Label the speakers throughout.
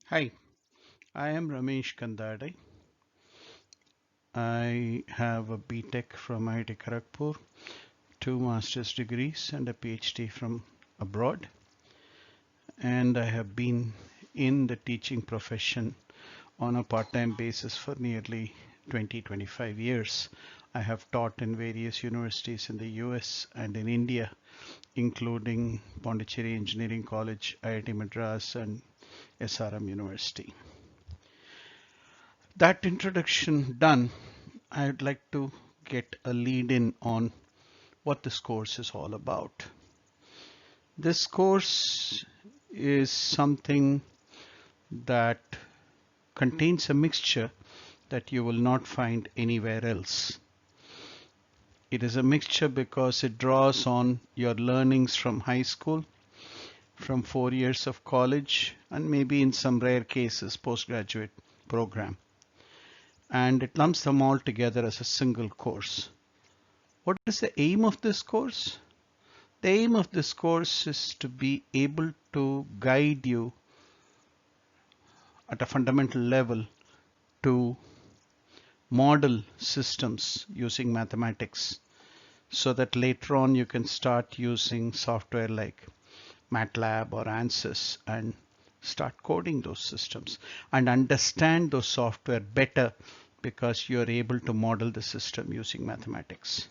Speaker 1: Hi, I am Ramesh Kandade. I have a BTech from IIT Kharagpur, two master's degrees, and a PhD from abroad. And I have been in the teaching profession on a part-time basis for nearly 20-25 years. I have taught in various universities in the US and in India, including Pondicherry Engineering College, IIT Madras, and SRM University. That introduction done, I'd like to get a lead in on what this course is all about. This course is something that contains a mixture that you will not find anywhere else. It is a mixture because it draws on your learnings from high school, from 4 years of college, and maybe in some rare cases, postgraduate program. And it lumps them all together as a single course. What is the aim of this course? The aim of this course is to be able to guide you at a fundamental level to model systems using mathematics so that later on you can start using software like MATLAB or ANSYS and start coding those systems and understand those software better because you're able to model the system using mathematics.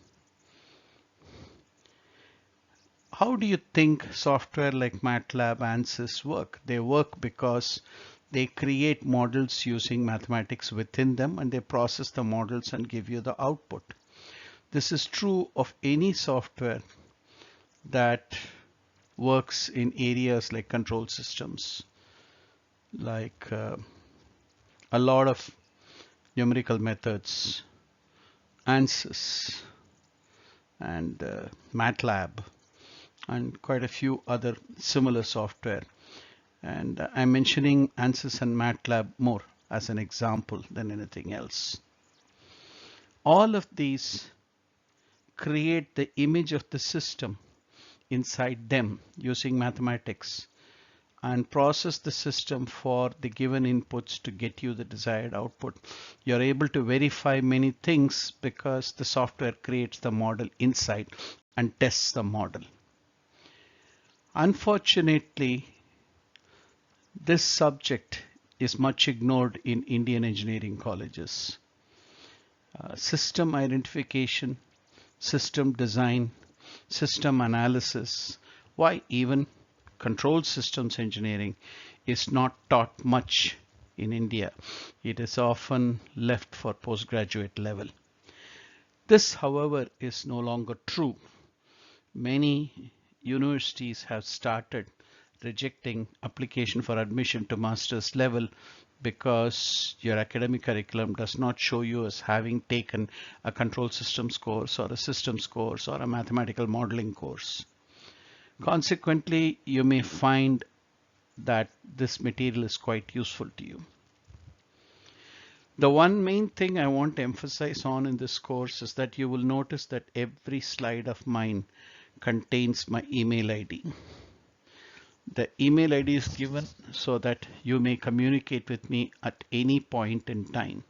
Speaker 1: How do you think software like MATLAB, ANSYS work? They work because they create models using mathematics within them and they process the models and give you the output. This is true of any software that works in areas like control systems, like a lot of numerical methods, ANSYS, and MATLAB, and quite a few other similar software. And I'm mentioning ANSYS and MATLAB more as an example than anything else. All of these create the image of the system inside them using mathematics and process the system for the given inputs to get you the desired output. You're able to verify many things because the software creates the model inside and tests the model. Unfortunately, this subject is much ignored in Indian engineering colleges. System identification, system design, system analysis, why even control systems engineering is not taught much in India. It is often left for postgraduate level. This, however, is no longer true. Many universities have started rejecting application for admission to master's level because your academic curriculum does not show you as having taken a control systems course or a systems course or a mathematical modeling course. Consequently, you may find that this material is quite useful to you. The one main thing I want to emphasize on in this course is that you will notice that every slide of mine contains my email ID. The email ID is given so that you may communicate with me at any point in time.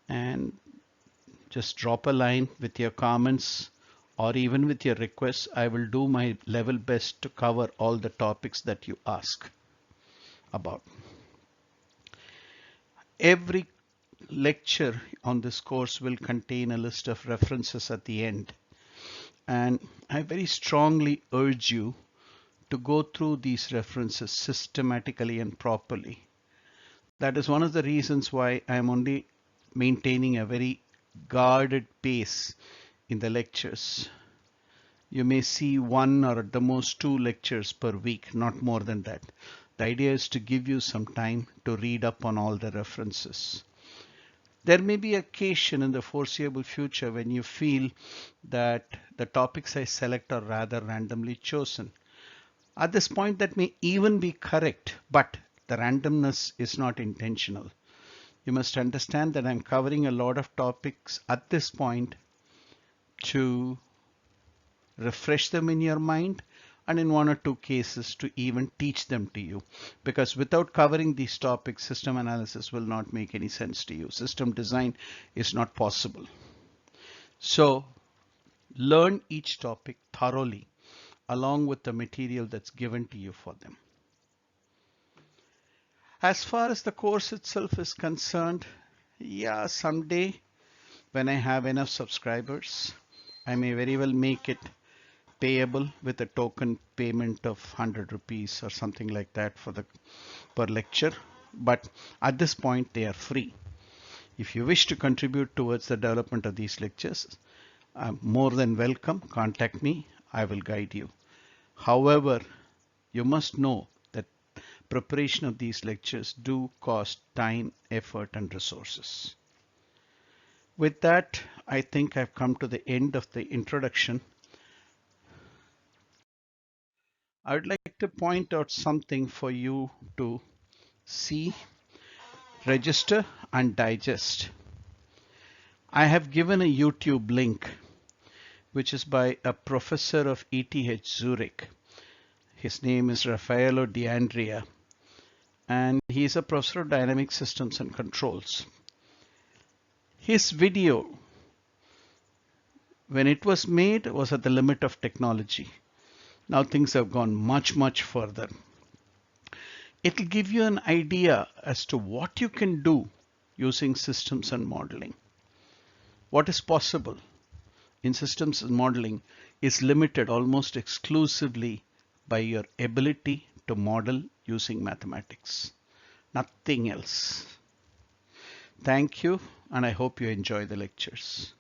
Speaker 1: And just drop a line with your comments or even with your requests. I will do my level best to cover all the topics that you ask about. Every lecture on this course will contain a list of references at the end. And I very strongly urge you to go through these references systematically and properly. That is one of the reasons why I'm only maintaining a very guarded pace in the lectures. You may see one or at the most two lectures per week, not more than that. The idea is to give you some time to read up on all the references. There may be occasion in the foreseeable future when you feel that the topics I select are rather randomly chosen. At this point, that may even be correct, but the randomness is not intentional. You must understand that I'm covering a lot of topics at this point to refresh them in your mind and in one or two cases to even teach them to you, because without covering these topics, system analysis will not make any sense to you. System design is not possible. So learn each topic thoroughly along with the material that's given to you for them. As far as the course itself is concerned, yeah, someday when I have enough subscribers, I may very well make it payable with a token payment of 100 rupees or something like that for the per lecture. But at this point, they are free. If you wish to contribute towards the development of these lectures, I'm more than welcome. Contact me. I will guide you. However, you must know that preparation of these lectures do cost time, effort, and resources. With that, I think I've come to the end of the introduction. I would like to point out something for you to see, register, and digest. I have given a YouTube link, which is by a professor of ETH Zurich. His name is Raffaello D'Andrea, and he is a professor of dynamic systems and controls. His video, when it was made, was at the limit of technology. Now things have gone much, much further. It'll give you an idea as to what you can do using systems and modeling. What is possible in systems and modeling is limited almost exclusively by your ability to model using mathematics. Nothing else. Thank you, and I hope you enjoy the lectures.